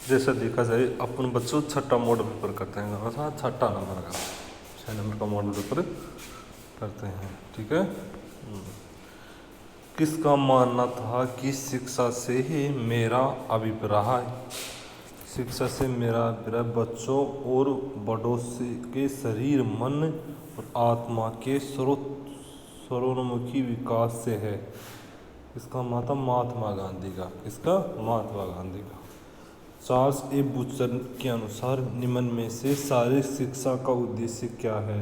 जैसा देखा जाए अपन बच्चों छठा मॉडल पेपर करते हैं, हाँ छठा नंबर का 6 नंबर का मॉडल पेपर करते हैं। ठीक है। किसका मानना था कि शिक्षा से ही मेरा अभिप्राय, शिक्षा से मेरा अभिप्राय बच्चों और बड़ों के शरीर, मन और आत्मा के सर्वोन्मुखी विकास से है। इसका मतलब महात्मा गांधी का, इसका महात्मा गांधी का। चार्ल्स ए बूचर के अनुसार निम्न में से शारीरिक शिक्षा का उद्देश्य क्या है?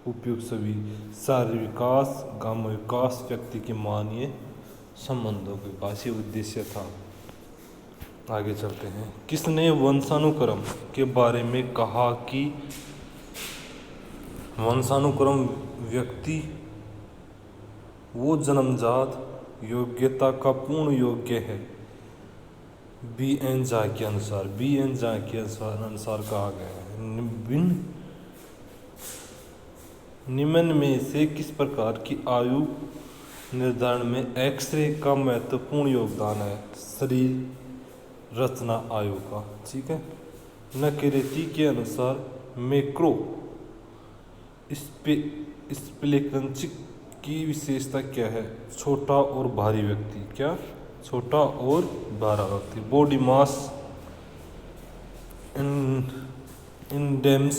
उपयुक्त सभी। शारीरिक विकास, गाम विकास, व्यक्ति के मानवीय संबंधों के विकास, ये उद्देश्य था। आगे चलते हैं। किसने वंशानुक्रम के बारे में कहा कि वंशानुक्रम व्यक्ति वो जन्मजात योग्यता का पूर्ण योग्य है? बी एन झा के अनुसार, बी एन झा के अनुसार कहा गया है। निम्न में से किस प्रकार की आयु निर्धारण में एक्सरे का महत्वपूर्ण योगदान है? शरीर रचना आयु का। ठीक है। नकेरेती के अनुसार मैक्रो स्पेलेंचिक की विशेषता क्या है? छोटा और भारी व्यक्ति। क्या? छोटा और भारा व्यक्ति। बॉडी मास इंडेक्स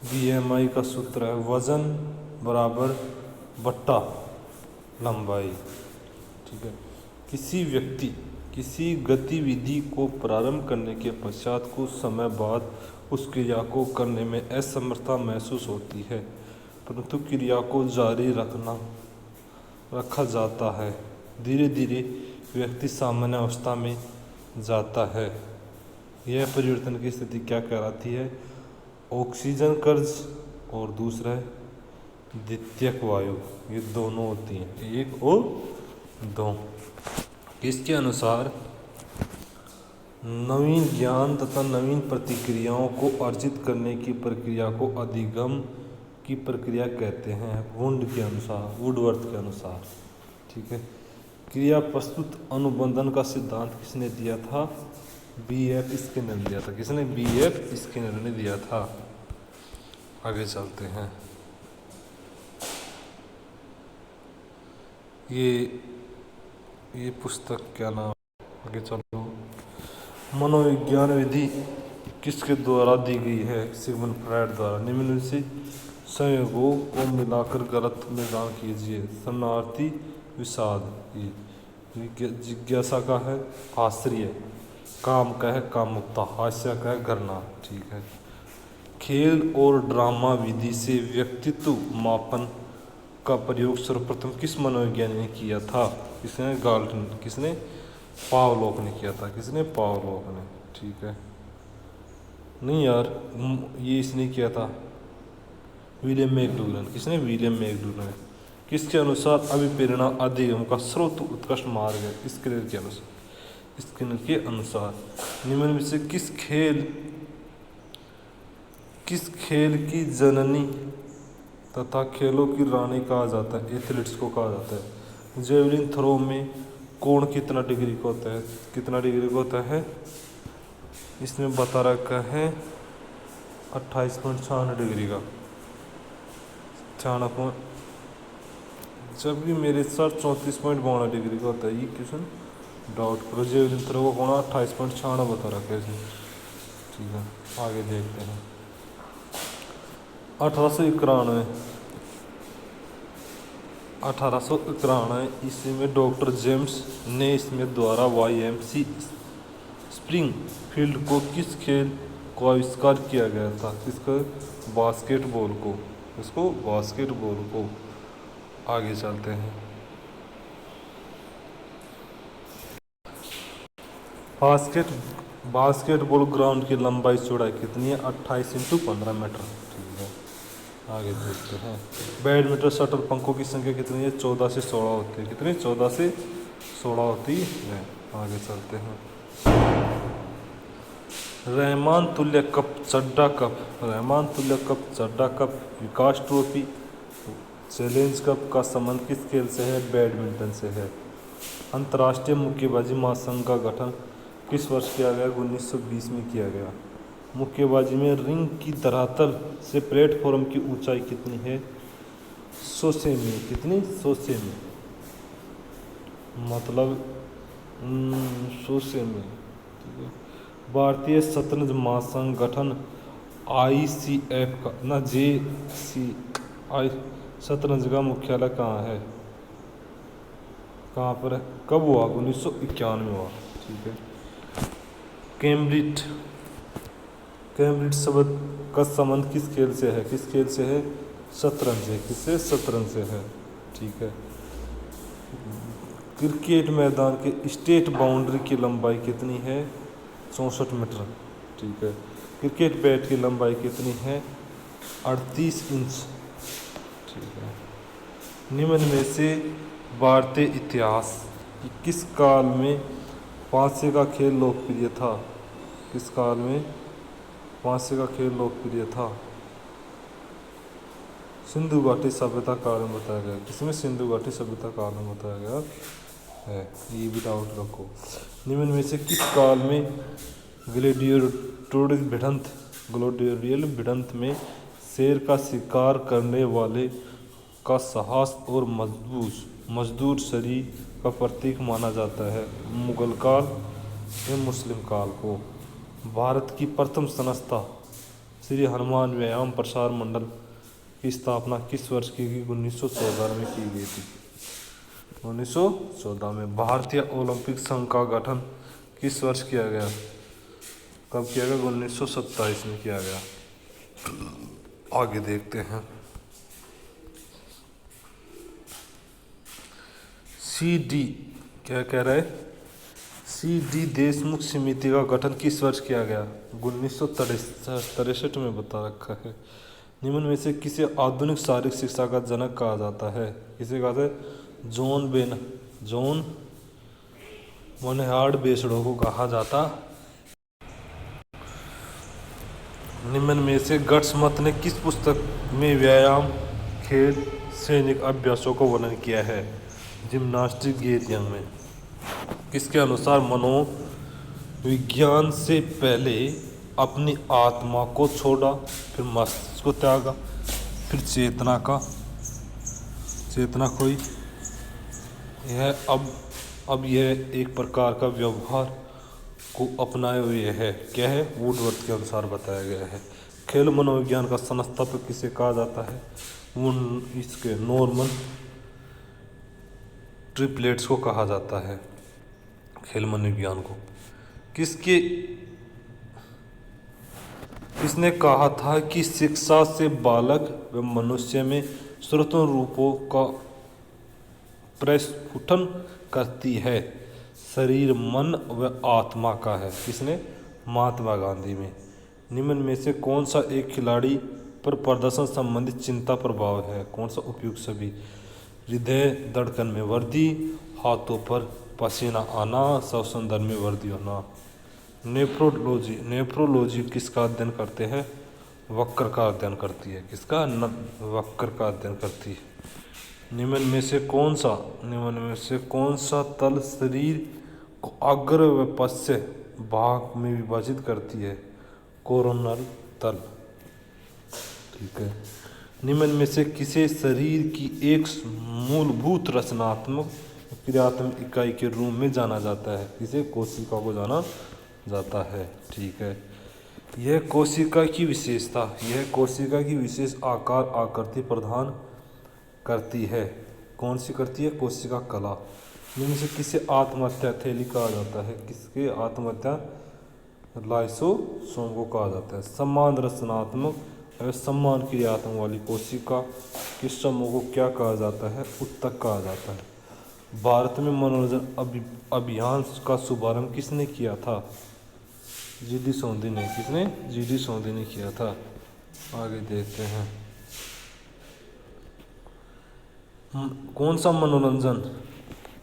बीएमआई का सूत्र है वजन बराबर बट्टा लंबाई। ठीक है। किसी व्यक्ति किसी गतिविधि को प्रारंभ करने के पश्चात कुछ समय बाद उस क्रिया को करने में असमर्थता महसूस होती है, परंतु क्रिया को जारी रखा जाता है। धीरे धीरे व्यक्ति सामान्य अवस्था में जाता है। यह परिवर्तन की स्थिति क्या कहलाती है? ऑक्सीजन कर्ज और दूसरा है द्वितीयक वायु। ये दोनों होती हैं, एक और दो। इसके अनुसार नवीन ज्ञान तथा नवीन प्रतिक्रियाओं को अर्जित करने की प्रक्रिया को अधिगम की प्रक्रिया कहते हैं, वुडवर्थ के अनुसार। ठीक है। क्रिया प्रस्तुत अनुबंधन का सिद्धांत किसने दिया था? बी.एफ. स्किनर ने दिया था। किसने? बी.एफ. स्किनर ने दिया था। आगे चलते हैं। ये पुस्तक क्या नाम? आगे चलो। मनोविज्ञान विधि किसके द्वारा दी गई है? सिगमंड फ्रायड द्वारा। निम्न में से संयोगों को मिलाकर गलत निदान कीजिए। शरणार्थी विषाद, जिज्ञासा का है आश्चर्य, काम का है कामुकता, हास्य का है घृणा। ठीक है। खेल और ड्रामा विधि से व्यक्तित्व मापन का प्रयोग सर्वप्रथम किस मनोविज्ञानी ने किया था? किसने? गाल्टन। किसने? पावलोव ने किया था। किसने? पावलोव ने। ठीक है। नहीं यार, ये इसने किया था विलियम मैकडूगल। किसने? William McDougall. किसके अनुसार अभिप्रेरणा अधिगम का स्रोत उत्कृष्ट मार्ग है? स्किनर के अनुसार। स्किनर के अनुसार निम्न में से किस खेल की जननी तथा खेलों की रानी कहा जाता है? एथलीट्स को कहा जाता है। जेवलिन थ्रो में कोण कितना डिग्री का होता है? कितना डिग्री का होता है? इसमें बता रखा है 28.96 डिग्री का। 96, जबकि मेरे साथ 34.52 डिग्री का होता है। ये क्वेश्चन डाउट करो। जेवलिन थ्रो का कोण 28.96 बता रखा है इसमें। ठीक है। आगे देखते हैं। 1891 ईस्वी में डॉक्टर जेम्स नेस्मिथ द्वारा YMC स्प्रिंग फील्ड को किस खेल को आविष्कार किया गया था? किसको? बास्केटबॉल को। इसको बास्केटबॉल को। आगे चलते हैं। बास्केटबॉल ग्राउंड की लंबाई चौड़ाई कितनी है? 28 × 15 मीटर। ठीक है। आगे देखते हैं। बैडमिंटन शटल पंखों की संख्या कितनी है? 14 से 16 होती है। कितनी? 14 से 16 होती है। आगे चलते हैं। रहमान तुल्य कप चड्डा कप, विकास ट्रॉफी, चैलेंज कप का संबंध किस खेल से है? बैडमिंटन से है। अंतर्राष्ट्रीय मुक्केबाजी महासंघ का गठन किस वर्ष किया गया? 1920 में किया गया। मुक्केबाजी में रिंग की धरातल से प्लेटफॉर्म की ऊंचाई कितनी है? 100 सेमी। कितनी? 100 सेमी, मतलब 100 सेमी। ठीक है। भारतीय शतरंज महासंघ गठन ICF का ना JCI शतरंज का मुख्यालय कहाँ है? कहाँ पर है? कब हुआ? 1991 में हुआ। ठीक है। कैम्ब्रिज कैम्ब्रिज शब्द का संबंध किस खेल से है? किस खेल से है? शतरंज से। किससे? शतरंज से है। ठीक है। क्रिकेट मैदान के स्टेट बाउंड्री की लंबाई कितनी है? 64 मीटर। ठीक है। क्रिकेट बैट की लंबाई कितनी है? 38 इंच। ठीक है। निम्न में से भारतीय इतिहास कि किस काल में पांसे का खेल लोकप्रिय था? किस काल में पांसे का खेल लोकप्रिय था? सिंधु घाटी सभ्यता काल में बताया गया। किसमें? सिंधु घाटी सभ्यता काल में बताया गया है। ये भी डाउट रखो। निम्न में से किस काल में ग्लेडियोरियल भिड़ंत में शेर का शिकार करने वाले का साहस और मजदूर शरीर का प्रतीक माना जाता है? मुगल काल या मुस्लिम काल को? भारत की प्रथम संस्था श्री हनुमान व्यायाम प्रसार मंडल की स्थापना किस वर्ष की गई? 1914 में की गई थी। 1914 में। भारतीय ओलंपिक संघ का गठन किस वर्ष किया गया? कब किया गया? 1927 में किया गया। आगे देखते हैं। CD क्या कह रहा है? CD देशमुख समिति का गठन किस वर्ष किया गया? 1963 में बता रखा है। निम्न में से किसे आधुनिक शारीरिक शिक्षा का जनक कहा जाता है? किसे कहा जाता है? जॉन मोनहार्ड बेसडो को कहा जाता। निम्न में से गट्समथ ने किस पुस्तक में व्यायाम, खेल, सैनिक अभ्यासों को वर्णन किया है? जिम्नास्टिक गेरियन में। किसके अनुसार मनोविज्ञान से पहले अपनी आत्मा को छोड़ा, फिर मस्तिष्क को त्यागा, फिर चेतना खोई। यह अब यह एक प्रकार का व्यवहार को अपनाए हुए है। क्या है? वुडवर्थ के अनुसार बताया गया है। खेल मनोविज्ञान का संस्थापक किसे कहा जाता है? इसके नॉर्मन ट्रिपलेट्स को कहा जाता है खेल मनोविज्ञान को। किसने कहा था कि शिक्षा से बालक व मनुष्य में स्वतंत्र रूपों का प्रस्फुटन करती है? शरीर, मन व आत्मा का है। किसने? महात्मा गांधी में। निम्न में से कौन सा एक खिलाड़ी पर प्रदर्शन संबंधित चिंता प्रभाव है? कौन सा उपयुक्त सभी? हृदय धड़कन में वृद्धि, हाथों पर पसीना आना, श्वसन दर में वृद्धि होना। नेफ्रोलॉजी किसका अध्ययन करते हैं? वक्र का अध्ययन करती है। किसका? वक्र का अध्ययन करती है। निम्न में से कौन सा तल शरीर को अग्र व पश्च भाग में विभाजित करती है? कोरोनल तल। ठीक है। निम्न में से किसे शरीर की एक मूलभूत रचनात्मक क्रियात्मक इकाई के रूप में जाना जाता है? किसे? कोशिका को जाना जाता है। ठीक है। यह कोशिका की विशेष आकार आकृति प्रदान करती है। कौन सी करती है? कोशिका कला। निम्न से किसे आत्महत्या थैली कहा जाता है? किसके आत्महत्या? लाइसोसोम को कहा जाता है। समान रचनात्मक एवं समान क्रियात्मक वाली कोशिका के समूह को क्या कहा जाता है? उत्तक कहा जाता है। भारत में मनोरंजन अभियान का शुभारंभ किसने किया था? GD सोंधी ने। किसने? GD सोंधी ने किया था। आगे देखते हैं। कौन सा मनोरंजन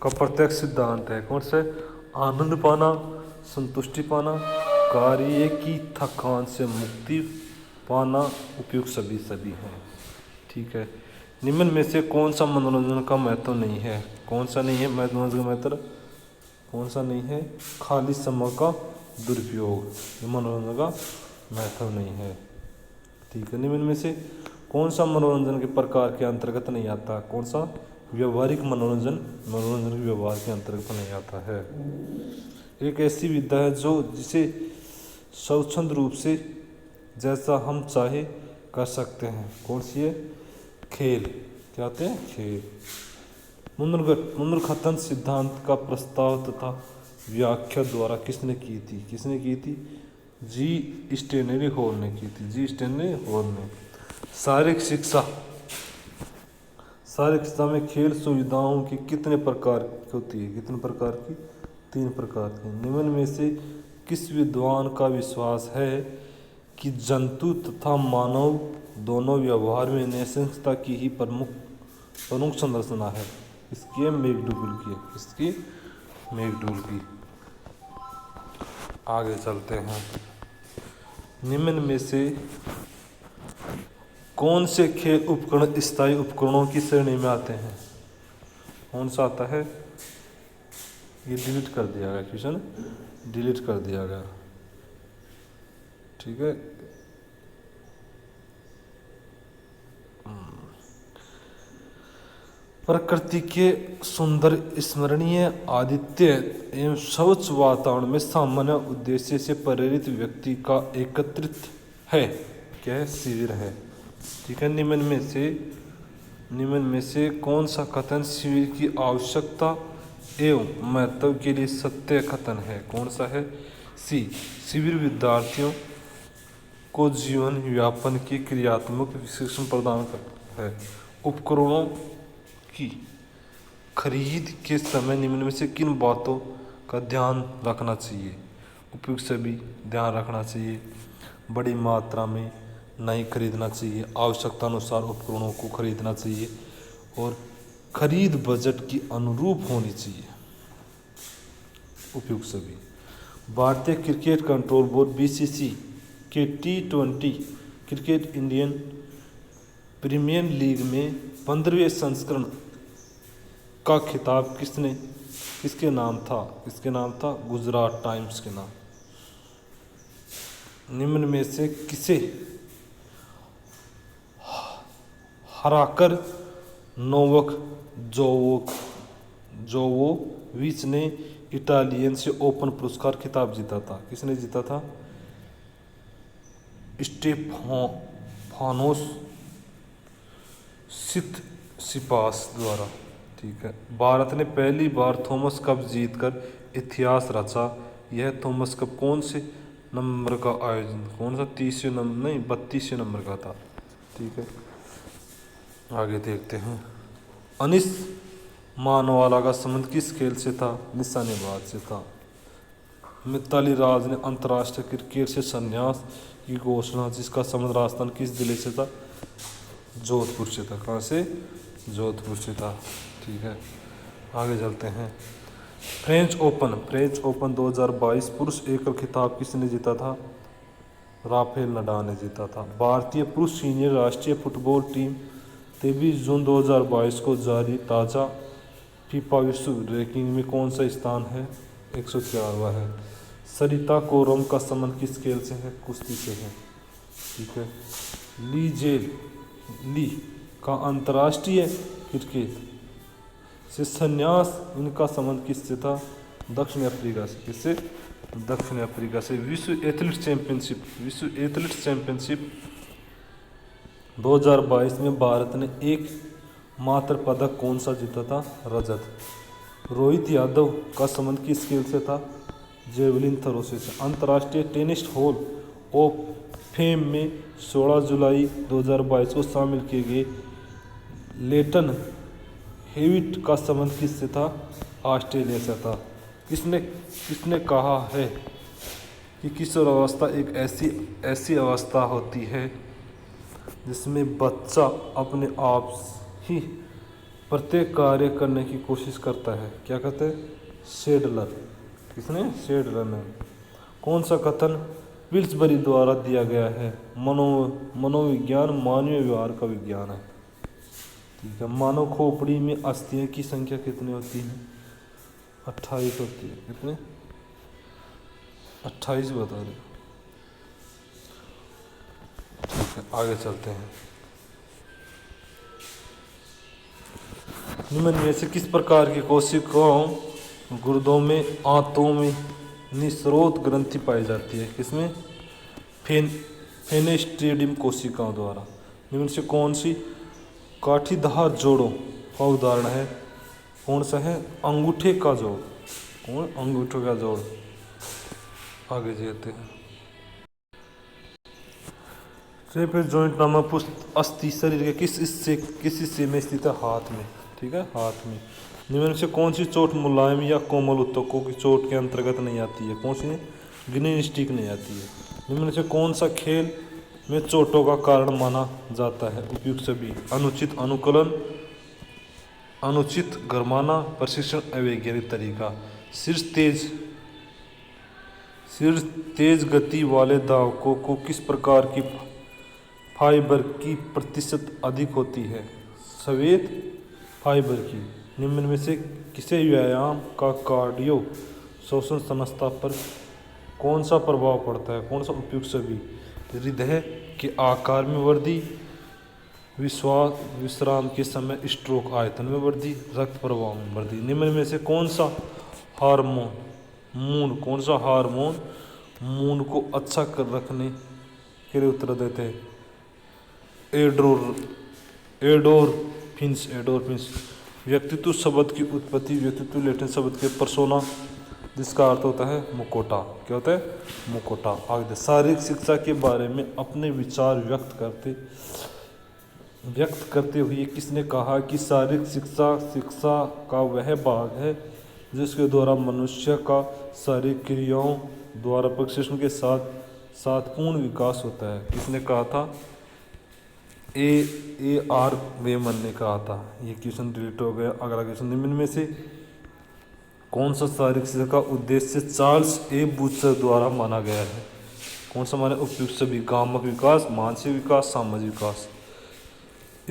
का प्रत्यक्ष सिद्धांत है? कौन सा? आनंद पाना, संतुष्टि पाना, कार्य की थकान से मुक्ति पाना, उपयुक्त सभी हैं। ठीक है। निम्न में से कौन सा मनोरंजन का महत्व नहीं है? कौन सा नहीं है मनोरंजन का महत्व? कौन सा नहीं है? खाली समय का दुरुपयोग, ये मनोरंजन का महत्व नहीं है। ठीक है, निम्न में से कौन सा मनोरंजन के प्रकार के अंतर्गत नहीं आता? कौन सा? व्यवहारिक मनोरंजन मनोरंजन के व्यवहार के अंतर्गत नहीं आता है। एक ऐसी विद्या है जिसे स्वच्छंद रूप से जैसा हम चाहे कर सकते हैं। कौन सी है? खेल। क्या होते हैं? खेल। पुनर्गठन सिद्धांत का प्रस्ताव तथा व्याख्या द्वारा किसने की थी? किसने की थी? जी स्टेनली हॉल ने की थी। जी स्टेनली हॉल ने। शारीरिक शिक्षा में खेल सुविधाओं की कितने प्रकार की होती है? कितने प्रकार की? 3 प्रकार की। निम्न में से किस विद्वान का विश्वास है कि जंतु तथा मानव दोनों व्यवहार में नैसर्गिकता की ही प्रमुख संरचना है? इसकी मैकडूगल की है। इसकी मैकडूगल की। आगे चलते हैं। निम्न में से कौन से खेल उपकरण स्थायी उपकरणों की श्रेणी में आते हैं? कौन सा आता है? ये डिलीट कर दिया गया, क्वेश्चन डिलीट कर दिया गया। ठीक है, प्रकृति के सुंदर स्मरणीय आदित्य एवं स्वच्छ वातावरण में सामान्य उद्देश्य से प्रेरित व्यक्ति का एकत्रित है। क्या है? शिविर है। ठीक है, निम्न में से कौन सा कथन शिविर की आवश्यकता एवं महत्व के लिए सत्य कथन है? कौन सा है? सी। शिविर विद्यार्थियों को जीवन यापन की क्रियात्मक शिक्षण प्रदान करता है। उपकरणों की खरीद के समय निम्न में से किन बातों का ध्यान रखना चाहिए? उपयुक्त सभी ध्यान रखना चाहिए। बड़ी मात्रा में नहीं खरीदना चाहिए। आवश्यकता अनुसार उपकरणों को खरीदना चाहिए और खरीद बजट की अनुरूप होनी चाहिए। उपयुक्त सभी। भारतीय क्रिकेट कंट्रोल बोर्ड बीसीसी के T20 cricket Indian premiere league में 15वें संस्करण का खिताब किसके नाम था? किसके नाम था? गुजरात टाइम्स के नाम। निम्न में से किसे हराकर नोवाक जोकोविच ने इटालियन से ओपन पुरस्कार खिताब जीता था? किसने जीता था? स्टेफानोस सित्सिपास द्वारा। ठीक है। भारत ने पहली बार थॉमस कप जीतकर इतिहास रचा। यह थॉमस कप कौन से नंबर का आयोजन? कौन सा? 30वें नंबर नहीं, 32वें नंबर का था। ठीक है, आगे देखते हैं। अनिस मानवाला का संबंध किस खेल से था? निशानेबाज से था। मिताली राज ने अंतर्राष्ट्रीय क्रिकेट से संन्यास की घोषणा, जिसका संबंध राजस्थान किस जिले से था? जोधपुर से था। कहाँ से? जोधपुर से था। ठीक है, आगे चलते हैं। फ्रेंच ओपन 2022 पुरुष एकल खिताब किसने जीता था? राफेल नडाल ने जीता था। भारतीय पुरुष सीनियर राष्ट्रीय फुटबॉल टीम 23 जून 2022 को जारी ताज़ा फीफा विश्व रैंकिंग में कौन सा स्थान है? 104वां है। सरिता कोरम का संबंध किस खेल से है? कुश्ती से है। ठीक है। ली का अंतर्राष्ट्रीय क्रिकेट से संन्यास, इनका संबंध किससे था? दक्षिण अफ्रीका से। किससे? दक्षिण अफ्रीका से। विश्व एथलीट चैंपियनशिप 2022 में भारत ने एक मात्र पदक कौन सा जीता था? रजत। रोहित यादव का संबंध किस खेल से था? जेवलिन थ्रो से। अंतर्राष्ट्रीय टेनिस हॉल ऑफ फेम में 16 जुलाई 2022 को शामिल किए गए लेटन हेविट का संबंध किससे था? ऑस्ट्रेलिया से था। किसने कहा है कि किशोर अवस्था एक ऐसी अवस्था होती है जिसमें बच्चा अपने आप ही प्रत्येक कार्य करने की कोशिश करता है? क्या कहते हैं? शेडलर। किसने? शेडलर ने। कौन सा कथन पिल्सबरी द्वारा दिया गया है? मनोविज्ञान मानवीय व्यवहार का विज्ञान है। ठीक है। मानव खोपड़ी में अस्थियों की संख्या कितनी होती है? 28 होती है। कितने? 28 बता रहे। ठीक है, आगे चलते हैं। निम्न में से किस प्रकार की कोशिकाओं गुर्दों में, आंतों में निस्रोत ग्रंथि पाई जाती है? किसमें? फेनेस्ट्रेडियम कोशिकाओं द्वारा। निम्न से कौन सी काठीदार जोड़ों का उदाहरण है? कौन सा है? अंगूठे का जोड़। कौन? अंगूठे का जोड़। आगे चलते हैं। ट्रेपेज जॉइंट नामक पुष्ट अस्थि शरीर के किस हिस्से में स्थित है? हाथ में। ठीक है, हाथ में। निम्न से कौन सी चोट मुलायम या कोमल ऊतकों की चोट के अंतर्गत नहीं आती है? कौन सी? ग्रीन स्टिक नहीं आती है। निम्न से कौन सा खेल में चोटों का कारण माना जाता है? उपयुक्त सभी। अनुचित अनुकूलन, अनुचित गरमाना, प्रशिक्षण, अवैज्ञानिक तरीका। शीर्ष तेज गति वाले धावकों को किस प्रकार की फाइबर की प्रतिशत अधिक होती है? श्वेत फाइबर की। निम्न में से किसे व्यायाम का कार्डियो श्वसन संस्था पर कौन सा प्रभाव पड़ता है? कौन सा? उपयुक्त सभी। हृदय के आकार में वृद्धि, विश्राम के समय स्ट्रोक, आयतन में वृद्धि, रक्त प्रवाह में वृद्धि। निम्न में से कौन सा हार्मोन मूड को अच्छा कर रखने के लिए उत्तर देते हैं? एडोरफिन्स। व्यक्तित्व शब्द की उत्पत्ति। व्यक्तित्व लैटिन शब्द के पर्सोना, जिसका अर्थ होता है मुकोटा। क्या होता है? मुकोटा। आगे शारीरिक शिक्षा के बारे में अपने विचार व्यक्त करते हुए किसने कहा कि शारीरिक शिक्षा का वह भाग है जिसके द्वारा मनुष्य का शारीरिक क्रियाओं द्वारा प्रशिक्षण के साथ पूर्ण विकास होता है? किसने कहा था? AR वेमन ने कहा था। ये क्वेश्चन डिलीट हो गया। अगला क्वेश्चन। निम्न में से कौन सा शारीरिक शिक्षा का उद्देश्य चार्ल्स ए बूचर द्वारा माना गया है? कौन सा माने? उपयुक्त सभी। कामक विकास, मानसिक विकास, सामाजिक विकास।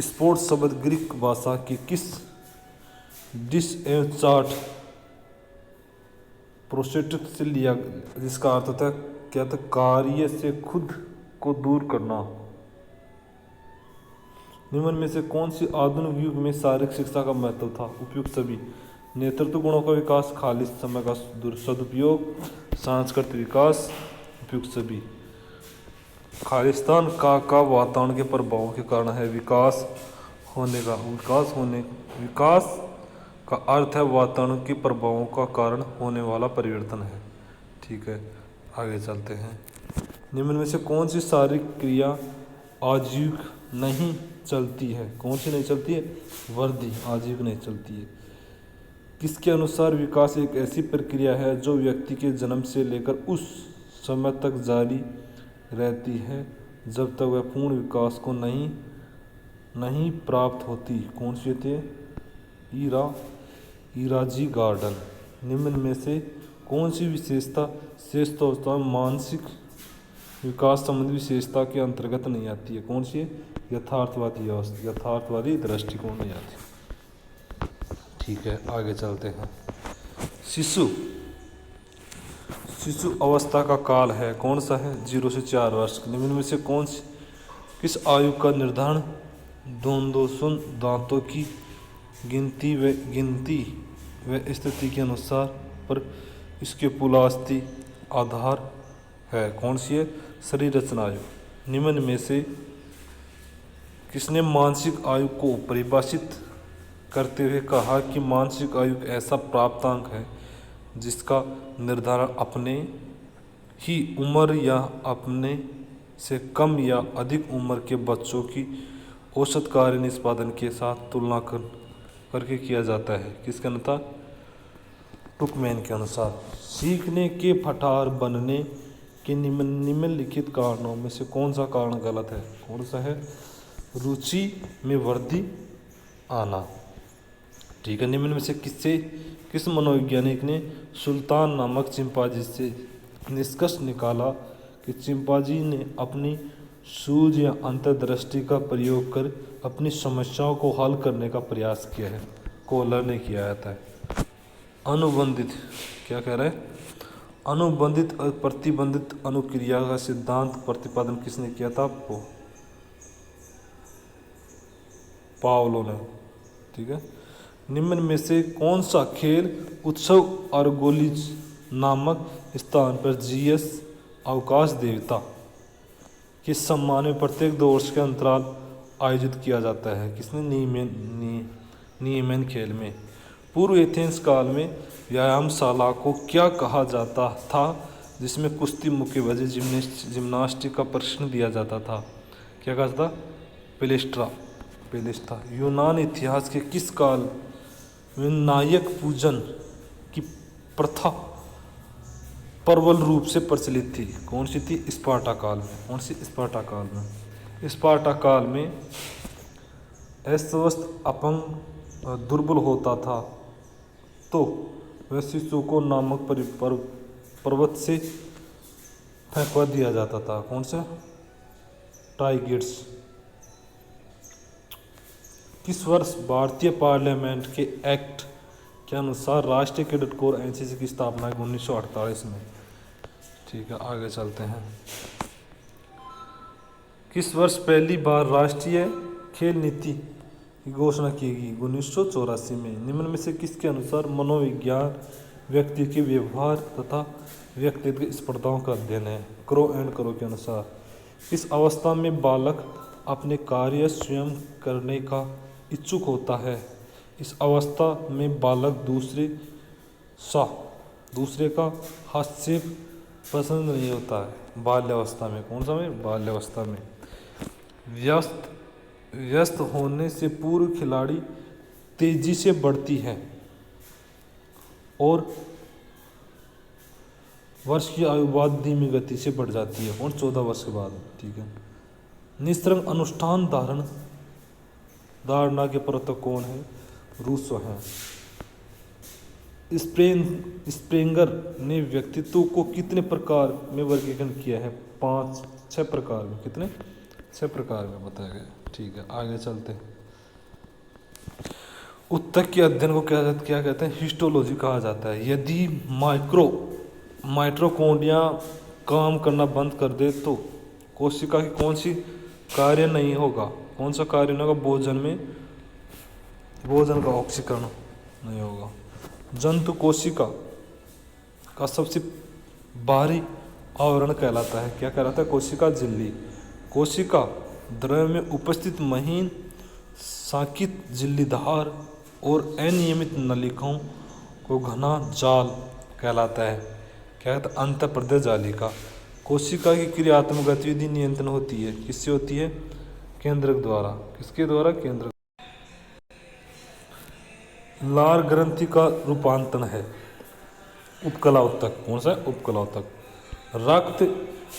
स्पोर्ट्स शब्द ग्रीक भाषा की किस डिस एवं चार्ट प्रोस्टेटिक से लिया, जिसका अर्थ होता है क्या था? कार्य से खुद को दूर करना। निम्न में से कौन सी आधुनिक युग में शारीरिक शिक्षा का महत्व था? उपयुक्त सभी। नेतृत्व गुणों का विकास, खाली समय का सदुपयोग, सांस्कृतिक विकास, उपयुक्त सभी। खालिस्तान का वातावरण के प्रभावों के कारण है। विकास का अर्थ है वातावरण के प्रभावों का कारण होने वाला परिवर्तन है। ठीक है, आगे चलते हैं। निम्न में से कौन सी शारीरिक क्रिया आजीविक नहीं चलती है? कौन सी नहीं चलती है? वृद्धि। आजीविक नहीं चलती है। किसके अनुसार विकास एक ऐसी प्रक्रिया है जो व्यक्ति के जन्म से लेकर उस समय तक जारी रहती है जब तक वह पूर्ण विकास को नहीं प्राप्त होती? कौन सी होती है? इराजी गार्डन। निम्न में से कौन सी विशेषता श्रेष्ठ अवस्था में मानसिक विकास संबंधी विशेषता के अंतर्गत नहीं आती है? कौन सी है? यथार्थवादी दृष्टिकोण नहीं आती। ठीक है, आगे चलते हैं। शिशु अवस्था का काल है, कौन सा है? 0 से 4 वर्ष। निम्न में से किस आयु का निर्धारण दोनों दांतों की गिनती व स्थिति के अनुसार पर इसके पुलास्ती आधार है? कौन सी है? शरीर रचना आयु। निम्न में से किसने मानसिक आयु को परिभाषित करते हुए कहा कि मानसिक आयु एक ऐसा प्राप्तांक है जिसका निर्धारण अपने ही उम्र या अपने से कम या अधिक उम्र के बच्चों की औसत कार्य निष्पादन के साथ तुलना करके किया जाता है? किसके अनुसार? टुकमैन के अनुसार। सीखने के पठार बनने के निम्नलिखित कारणों में से कौन सा कारण गलत है? कौन सा है? रुचि में वृद्धि आना। ठीक है, निम्न में से किस मनोवैज्ञानिक ने सुल्तान नामक चिंपांजी से निष्कर्ष निकाला कि चिंपांजी ने अपनी सूझ या अंतर्दृष्टि का प्रयोग कर अपनी समस्याओं को हल करने का प्रयास किया है? कोहलर ने किया था। अनुबंधित, क्या कह रहे हैं, अनुबंधित और प्रतिबंधित अनुक्रिया का सिद्धांत प्रतिपादन किसने किया था? पावलो ने। ठीक है। निम्न में से कौन सा खेल उत्सव अर्गोलिज नामक स्थान पर जीएस अवकाश देवता के सम्मान में प्रत्येक 2 वर्ष के अंतराल आयोजित किया जाता है? किसने? नियमन खेल में। पूर्व एथेंस काल में व्यायामशाला को क्या कहा जाता था जिसमें कुश्ती, मुक्केबाजी, जिम्नास्टिक का प्रशिक्षण दिया जाता था? क्या कहा था? पेलेस्ट्रा। यूनान इतिहास के किस काल में नायक पूजन की प्रथा प्रबल रूप से प्रचलित थी? कौन सी थी? स्पार्टा काल में। कौन सी? स्पार्टा काल में। स्पार्टा काल में अस्वस्थ, अपंग, दुर्बल होता था तो वह शिशुको नामक पर्वत से फेंकवा दिया जाता था। कौन सा? टाइग्रिड्स। किस वर्ष भारतीय पार्लियामेंट के एक्ट के अनुसार राष्ट्रीय कैडेट कोर एनसीसी की स्थापना है? 1948 में। ठीक है, आगे चलते हैं। किस वर्ष पहली बार राष्ट्रीय खेल नीति की घोषणा की गई? 1984 में। निम्न में से किसके अनुसार मनोविज्ञान व्यक्ति के व्यवहार तथा व्यक्तिगत स्पर्धाओं का अध्ययन है? क्रो एंड करो के अनुसार। इस अवस्था में बालक अपने कार्य स्वयं करने का इच्छुक होता है। इस अवस्था में बालक दूसरे का हस्तक्षेप पसंद नहीं होता है। बाल्यावस्था में। कौन सा में? बाल्यावस्था में। व्यस्त होने से पूर्व खिलाड़ी तेजी से बढ़ती है और वर्ष की आयु बाद धीमी गति से बढ़ जाती है। और 14 वर्ष के बाद। ठीक है। निस्त्रंग अनुष्ठान धारणा के प्रवर्तक कौन है? रूसो हैं। स्प्रेंगर ने व्यक्तित्व को कितने प्रकार में वर्गीकरण किया है? 6 प्रकार में। कितने? 6 प्रकार में बताया गया। ठीक है, आगे चलते हैं। ऊतक के अध्ययन को क्या कहते हैं? हिस्टोलॉजी कहा जाता है। यदि माइटोकॉन्ड्रिया काम करना बंद कर दे तो कोशिका की कौन सी कार्य नहीं होगा? कौन सा कार्य नहीं होगा? भोजन का ऑक्सीकरण नहीं होगा। जंतु कोशिका का सबसे बाहरी आवरण कहलाता है? क्या कहलाता है? कोशिका झिल्ली। कोशिका द्रव्य में उपस्थित महीन सांकित झिल्लीदार और अनियमित नलिकाओं को घना जाल कहलाता है। क्या कहता है? अंतःप्रदेश जालिका। कोशिका की क्रियात्मक गतिविधि नियंत्रण होती है? किससे होती है? केंद्रक द्वारा। किसके द्वारा? केंद्रक। लार ग्रंथि का रूपांतरण है उपकला ऊतक। कौन सा है? उपकला ऊतक। रक्त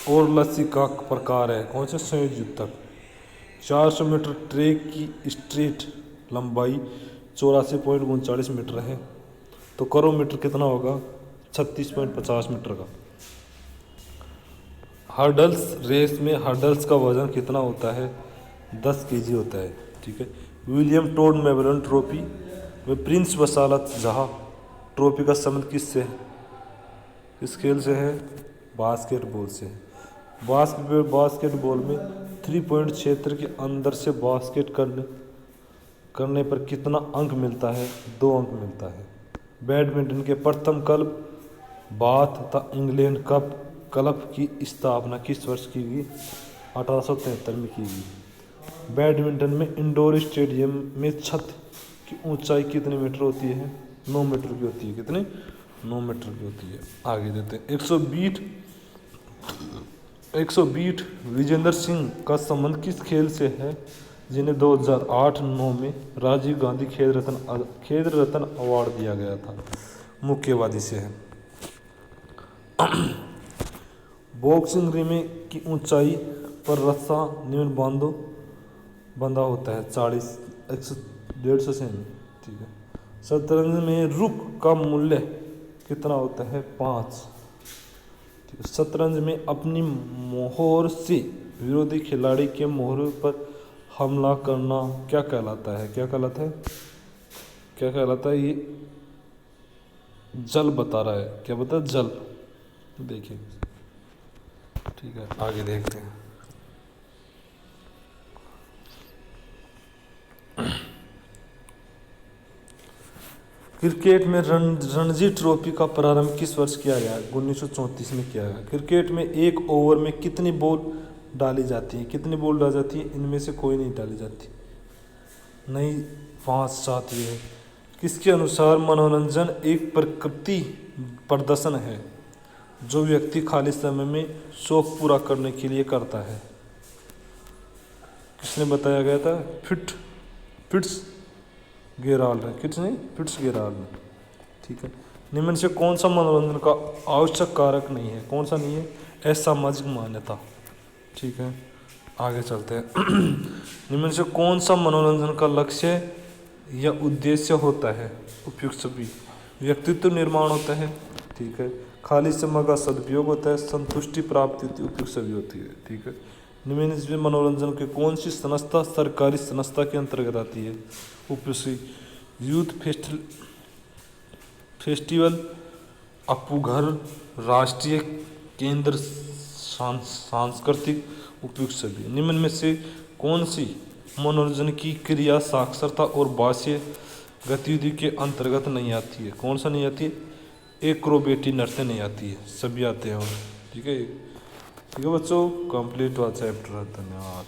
और लस्सी का प्रकार है? कौन सा? संयोजी ऊतक। 400 मीटर ट्रैक की स्ट्रेट लंबाई 84.39 मीटर है तो करो मीटर कितना होगा? 36.50 मीटर का। हर्डल्स रेस में हर्डल्स का वजन कितना होता है? 10 केजी होता है। ठीक है। विलियम टोड मेमोरियल ट्रॉफी व प्रिंस वसालत जहाँ ट्रॉफी का संबंध किससे है? किस खेल से है? बास्केटबॉल से। बास्केटबॉल में 3 पॉइंट क्षेत्र के अंदर से बास्केट करने पर कितना अंक मिलता है? 2 अंक मिलता है। बैडमिंटन के प्रथम क्लब बाथ तथा इंग्लैंड कप क्लब की स्थापना किस वर्ष की गई? 1873 में की गई। बैडमिंटन में इंडोर स्टेडियम में छत की ऊंचाई कितने मीटर होती है? 9 मीटर की होती है। कितने? 9 मीटर की होती है। आगे देते हैं। 120 विजेंद्र सिंह का संबंध किस खेल से है जिन्हें 2008-9 में राजीव गांधी खेल रत्न अवार्ड दिया गया था? मुक्केबाजी से है। बॉक्सिंग रिंग की ऊंचाई पर रस्सा निम्न बंधा होता है 150 सेमी। ठीक है। शतरंज में रुक का मूल्य कितना होता है? 5। ठीक है। शतरंज में अपनी मोहर से विरोधी खिलाड़ी के मोहर पर हमला करना क्या कहलाता है? क्या कहलाता है? क्या कहलाता है? ये जल बता रहा है। क्या बता? जल। देखिए, ठीक है, आगे देखते हैं। क्रिकेट में रणजी ट्रॉफी का प्रारंभ किस वर्ष किया गया? 1934 में किया गया। क्रिकेट में एक ओवर में कितनी बॉल डाली जाती है? कितनी बॉल डाली जाती है? इनमें से कोई नहीं डाली जाती। नहीं, 5-7 ये है। किसके अनुसार मनोरंजन एक प्रकृति प्रदर्शन है जो व्यक्ति खाली समय में शौक पूरा करने के लिए करता है? किसने बताया गया था? फिट्स गेराल्ड है। किसने? Fits Gerald. ठीक है। निम्न से कौन सा मनोरंजन का आवश्यक कारक नहीं है? कौन सा नहीं है? असामाजिक मान्यता। ठीक है, आगे चलते हैं। निम्न से कौन सा मनोरंजन का लक्ष्य या उद्देश्य होता है? उपयुक्त सभी। व्यक्तित्व निर्माण होता है। ठीक है। खाली समय का सदुपयोग होता है। संतुष्टि प्राप्ति होती है। उपयुक्त सभी होती है। ठीक है। निम्न में मनोरंजन की कौन सी संस्था सरकारी संस्था के अंतर्गत आती है? उपयुक्त यूथ फेस्टिवल, अपू घर, राष्ट्रीय केंद्र सांस्कृतिक। उपयुक्त सभी। निम्न में से कौन सी मनोरंजन की क्रिया साक्षरता और बाह्य गतिविधि के अंतर्गत नहीं आती है? कौन सा नहीं आती है? एक्रोबेटी नृत्य नहीं आती है, सभी आते हैं। और ठीक है, ठीक है बच्चों, कंप्लीट हुआ चैप्टर। धन्यवाद।